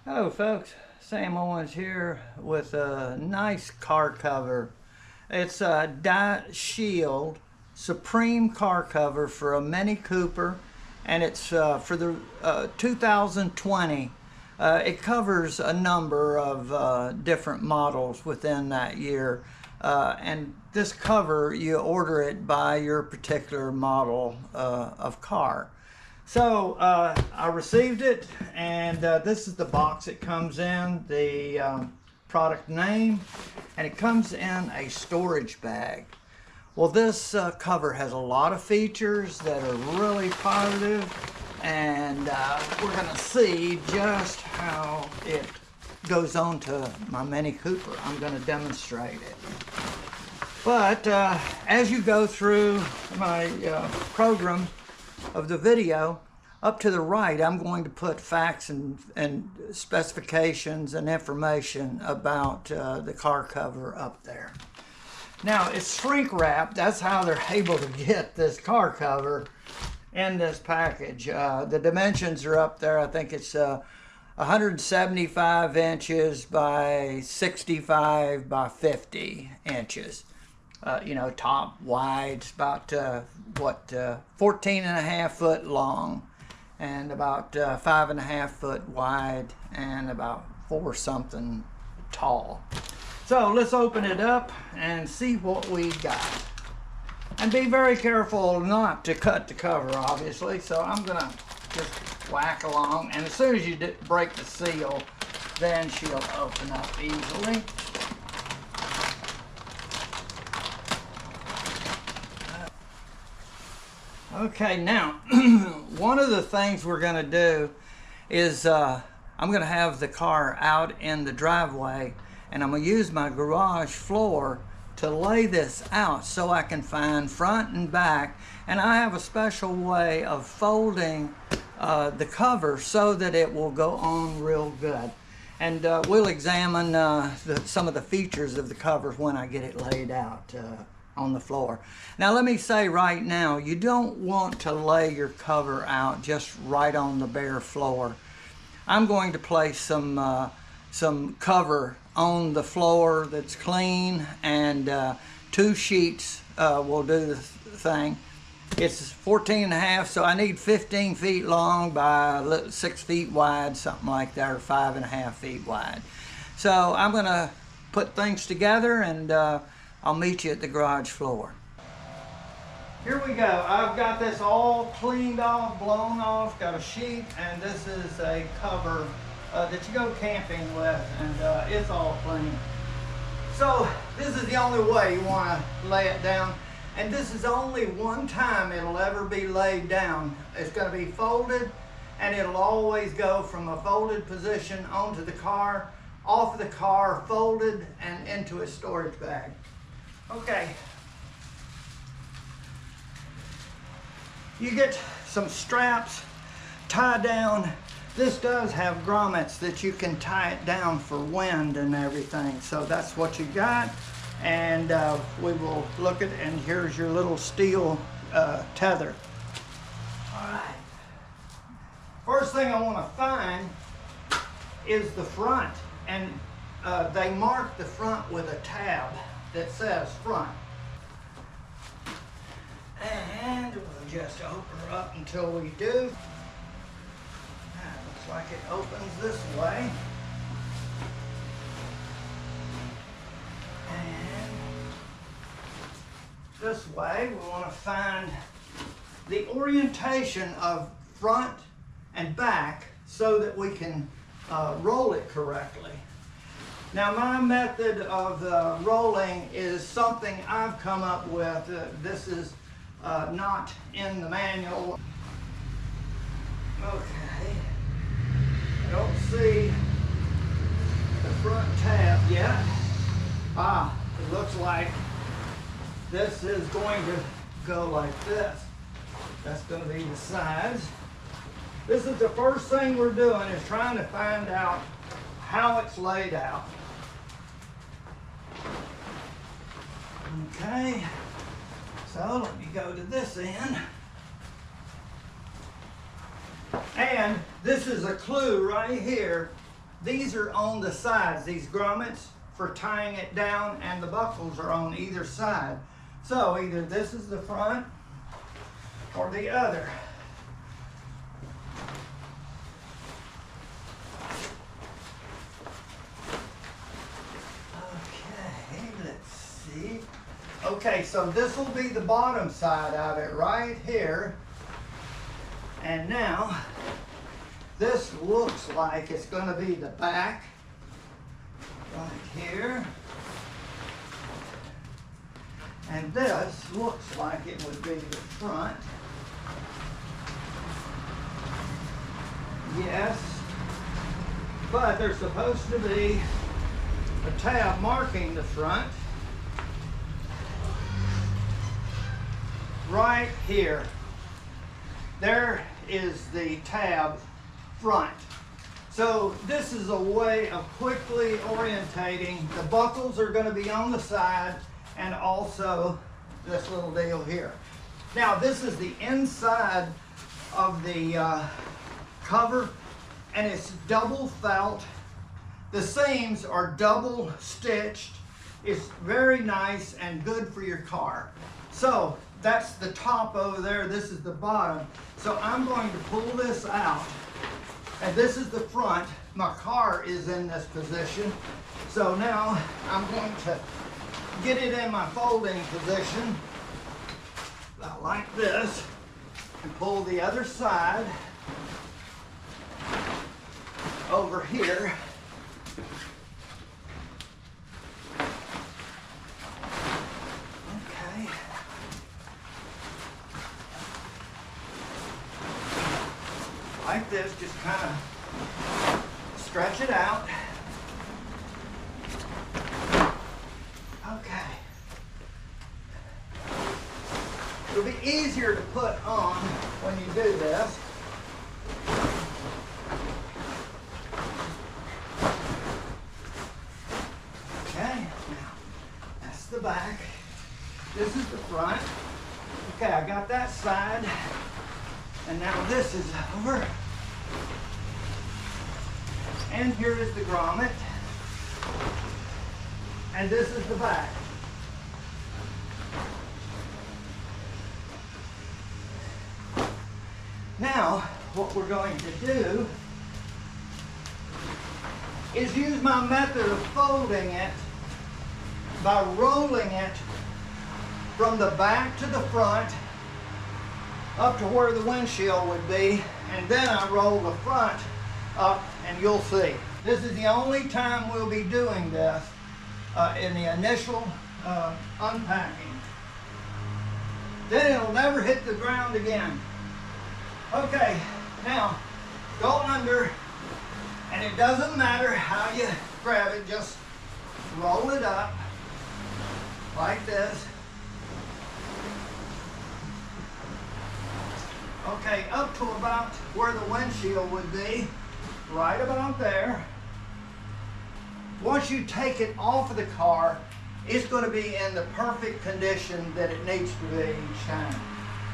Hello folks, Sam Owens here with a nice car cover. It's a DaShield Supreme Car cover for a Mini Cooper, and it's for the 2020. It covers a number of different models within that year, and this cover, you order it by your particular model of car. So I received it, and this is the box it comes in, the product name, and it comes in a storage bag. Well, this cover has a lot of features that are really positive, and we're going to see just how it goes on to my Mini Cooper. I'm going to demonstrate it. But as you go through my program of the video, up to the right, I'm going to put facts and specifications and information about the car cover up there. Now, it's shrink wrapped. That's how they're able to get this car cover in this package. The dimensions are up there. I think it's 175 inches by 65 by 50 inches. You know, top wide, it's about 14 and a half foot long, and about 5.5 foot wide, and about 4 something tall. So let's open it up and see what we got. And be very careful not to cut the cover, obviously. So I'm gonna just whack along, and as soon as you break the seal, then she'll open up easily. Okay, now, one of the things we're going to do is I'm going to have the car out in the driveway, and I'm going to use my garage floor to lay this out so I can find front and back. And I have a special way of folding the cover so that it will go on real good. And we'll examine some of the features of the cover when I get it laid out on the floor. Now let me say right now, you don't want to lay your cover out just right on the bare floor. I'm going to place some cover on the floor that's clean, and 2 sheets will do the thing. It's 14 and a half, so I need 15 feet long by 6 feet wide, something like that, or 5.5 feet wide. So I'm gonna put things together, and I'll meet you at the garage floor. Here we go. I've got this all cleaned off, blown off, got a sheet, and this is a cover that you go camping with, and it's all clean. So this is the only way you want to lay it down, and this is only one time it'll ever be laid down. It's going to be folded, and it'll always go from a folded position onto the car, off of the car, folded, and into a storage bag. Okay, you get some straps, tie down. This does have grommets that you can tie it down for wind and everything. So that's what you got, and we will look at, and here's your little steel tether. All right, first thing I want to find is the front, and they mark the front with a tab that says front. And we'll just open her up until we do. That looks like it opens this way. And this way, we want to find the orientation of front and back so that we can roll it correctly. Now, my method of rolling is something I've come up with. This is not in the manual. Okay. I don't see the front tab yet. It looks like this is going to go like this. That's going to be the sides. This is the first thing we're doing, is trying to find out how it's laid out. Okay, so let me go to this end. And this is a clue right here these are on the sides, these grommets for tying it down, and the buckles are on either side. So either this is the front or the other. Okay, let's see. Okay, so this will be the bottom side of it right here. And now, this looks like it's going to be the back right here. And this looks like it would be the front. Yes, but there's supposed to be a tab marking the front right here. There is the tab front. So this is a way of quickly orientating. The buckles are going to be on the side, and also this little deal here. Now this is the inside of the cover, and it's double felt. The seams are double stitched. It's very nice and good for your car. So that's the top over there. This is the bottom. So I'm going to pull this out, and this is the front. My car is in this position. So now I'm going to get it in my folding position, about like this, and pull the other side over here. Okay. Like this, just kind of stretch it out. Okay. It'll be easier to put on when you do this. Okay, now that's the back. This is the front. Okay, I got that side. And now this is over. And here is the grommet. And this is the back. Now, what we're going to do is use my method of folding it by rolling it from the back to the front up to where the windshield would be, and then I roll the front up, and you'll see. This is the only time we'll be doing this in the initial unpacking. Then it'll never hit the ground again. Okay, now go under, and it doesn't matter how you grab it, just roll it up like this. Okay, up to about where the windshield would be, right about there. Once you take it off of the car, it's going to be in the perfect condition that it needs to be each time.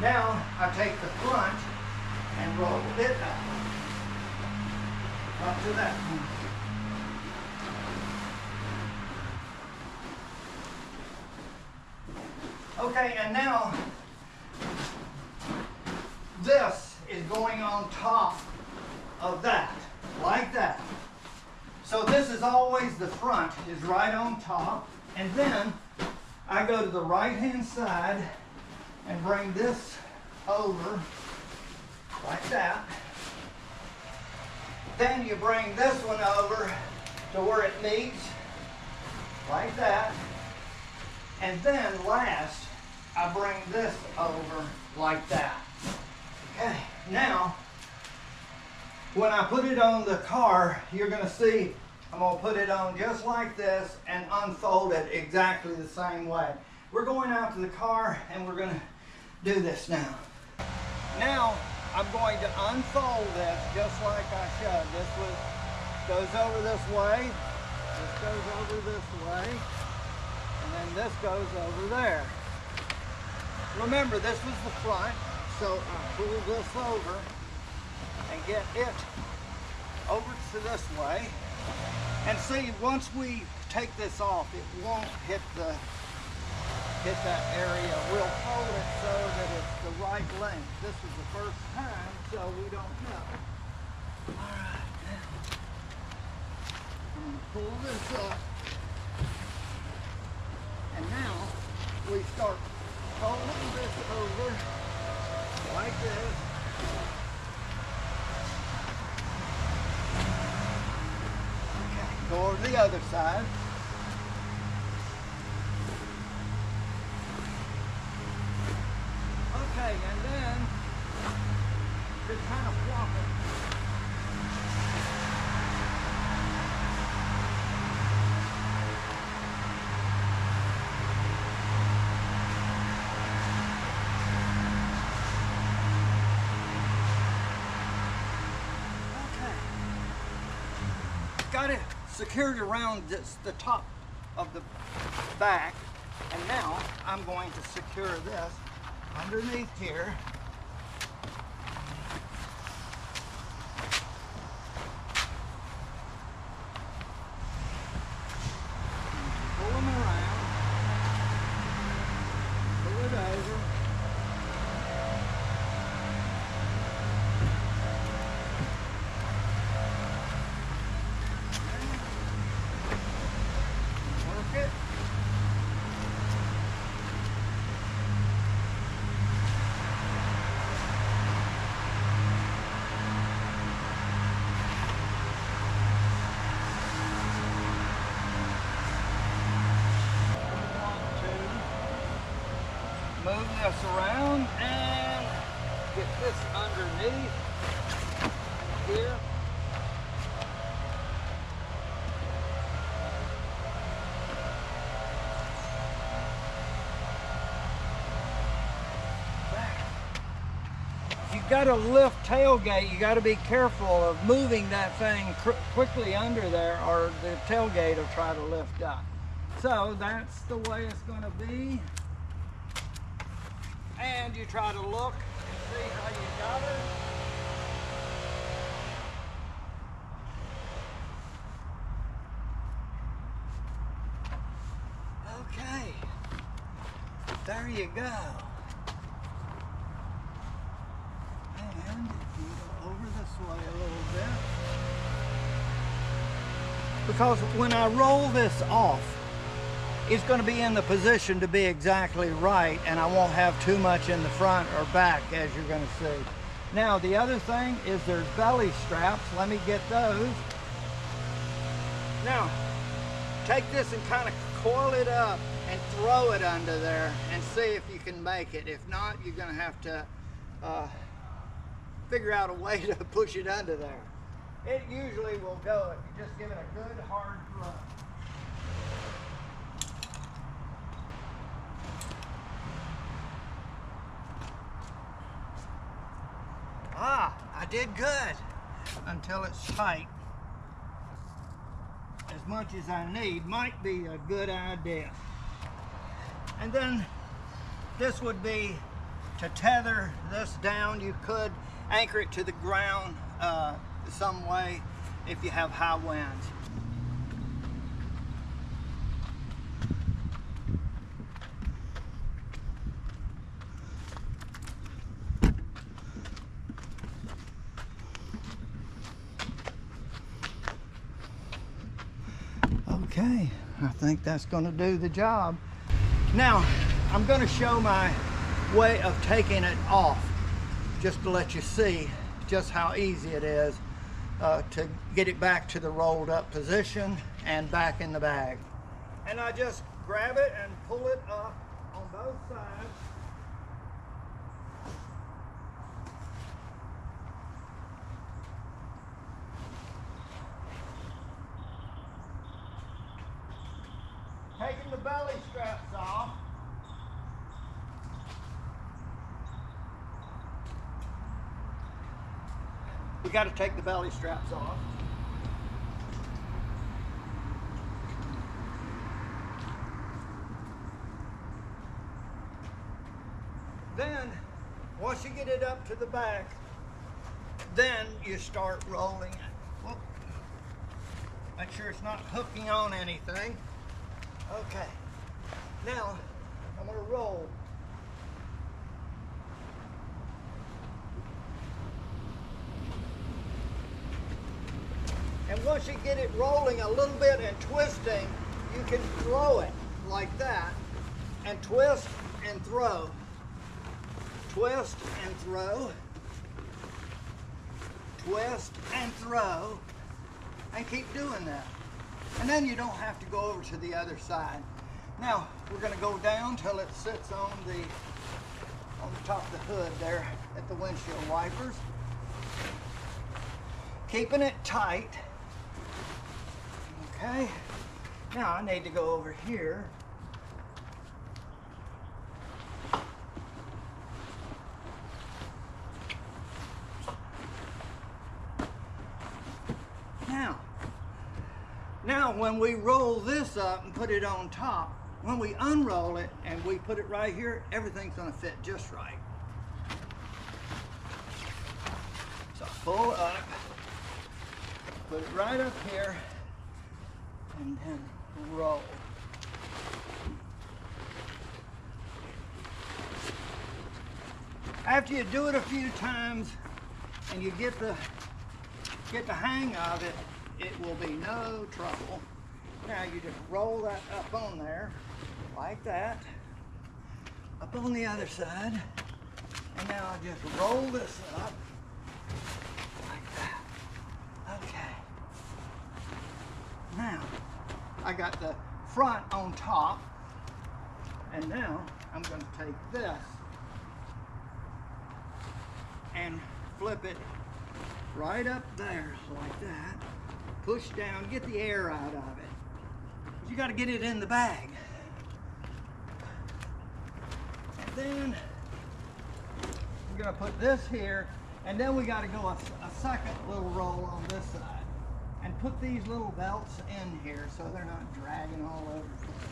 Now, I take the front and roll it up to that point. Okay, and now this is going on top of that, like that. So this is always the front is right on top, and then I go to the right-hand side and bring this over like that. Then you bring this one over to where it meets, like that. And then last, I bring this over like that. Okay, now, when I put it on the car, you're going to see I'm going to put it on just like this and unfold it exactly the same way. We're going out to the car, and we're going to do this now. Now, I'm going to unfold this just like I showed. This goes over this way, this goes over this way, and then this goes over there. Remember, this was the front, so I pull this over and get it over to this way. And see, once we take this off, it won't hit that area. We'll hold it so that it's the right length. This is the first time, so we don't know. All right, now I'm going to pull this up. And now we start folding this over like this. Okay, go over to the other side. Okay, and then just kind of flop it. Got it secured around the top of the back, and now I'm going to secure this underneath here. Pull them around, pull it over. Move this around and get this underneath here. If you've got a lift tailgate, you got to be careful of moving that thing quickly under there, or the tailgate will try to lift up. So that's the way it's going to be. And you try to look and see how you got it. Okay, there you go. And if you go over this way a little bit, because when I roll this off, it's going to be in the position to be exactly right, and I won't have too much in the front or back, as you're going to see. Now, the other thing is there's belly straps. Let me get those. Now, take this and kind of coil it up and throw it under there and see if you can make it. If not, you're going to have to figure out a way to push it under there. It usually will go if you just give it a good hard throw. Ah, I did good until it's tight. As much as I need might be a good idea. And then this would be to tether this down. You could anchor it to the ground some way if you have high winds. Okay, I think that's going to do the job. Now, I'm going to show my way of taking it off, just to let you see just how easy it is to get it back to the rolled up position and back in the bag. And I just grab it and pull it up on both sides. Taking the belly straps off. You got to take the belly straps off. Then, once you get it up to the back, then you start rolling it. Whoop. Make sure it's not hooking on anything. Okay. Now, I'm going to roll. And once you get it rolling a little bit and twisting, you can throw it like that and twist and throw. Twist and throw. Twist and throw. And keep doing that. And then you don't have to go over to the other side. Now, we're going to go down till it sits on the top of the hood there at the windshield wipers. Keeping it tight. Okay. Now I need to go over here. Now when we roll this up and put it on top, when we unroll it and we put it right here, everything's going to fit just right. So pull up, put it right up here, and then roll. After you do it a few times and you get the hang of it, it will be no trouble. Now you just roll that up on there, like that, up on the other side, and now I just roll this up, like that. Okay. Now, I got the front on top, and now I'm going to take this and flip it right up there, like that. Push down, get the air out of it. But you got to get it in the bag. And then we're going to put this here, and then we got to go a second little roll on this side. And put these little belts in here so they're not dragging all over the place.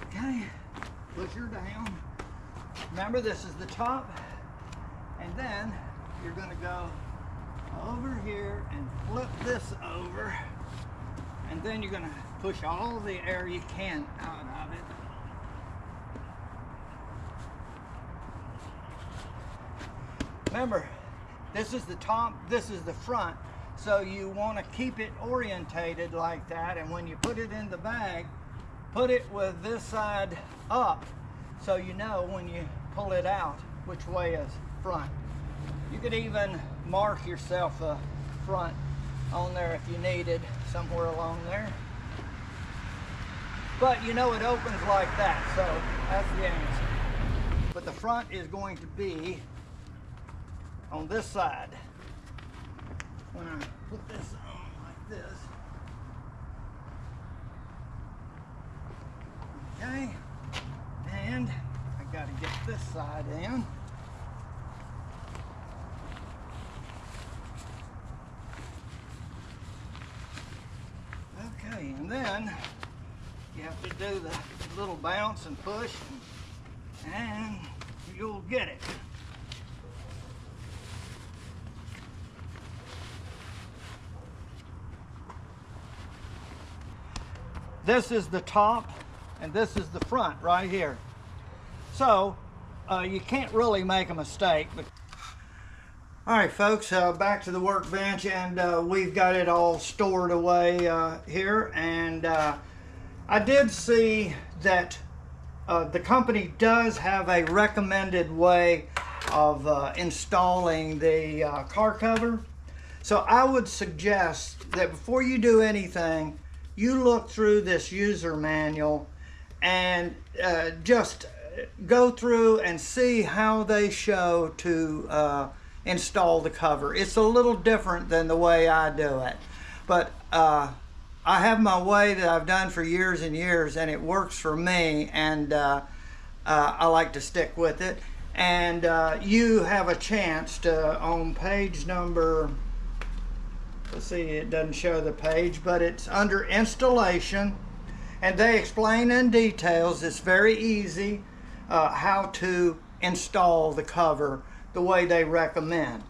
Okay. Push her down. Remember, this is the top, and then you're going to go over here and flip this over, and then you're going to push all the air you can out of it. Remember, this is the top, this is the front, so you want to keep it orientated like that, and when you put it in the bag, put it with this side up, so you know when you pull it out which way is front. You could even mark yourself a front on there if you needed, somewhere along there. But you know it opens like that, so that's the answer. But the front is going to be on this side. When I put this on like this. Okay, and I gotta get this side in. Okay, and then you have to do the little bounce and push, and you'll get it. This is the top, and this is the front right here. So you can't really make a mistake. But all right, folks, back to the workbench, and we've got it all stored away here. And I did see that the company does have a recommended way of installing the car cover. So I would suggest that before you do anything, you look through this user manual and just go through and see how they show to install the cover. It's a little different than the way I do it, but I have my way that I've done for years and years, and it works for me, and I like to stick with it. And you have a chance to, on page number, let's see, it doesn't show the page, but it's under installation, and they explain in details, it's very easy, how to install the cover the way they recommend,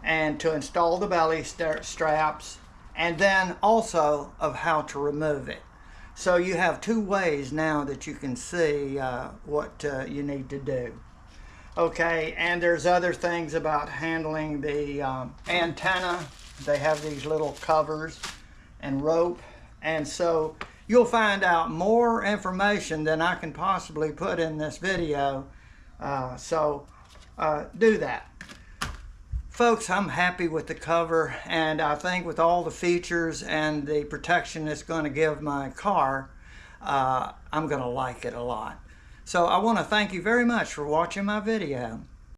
and to install the belly straps, and then also of how to remove it. So you have two ways now that you can see what you need to do. Okay, and there's other things about handling the antenna. They have these little covers and rope, and so you'll find out more information than I can possibly put in this video. So do that. Folks, I'm happy with the cover, and I think with all the features and the protection it's going to give my car, I'm going to like it a lot. So I want to thank you very much for watching my video.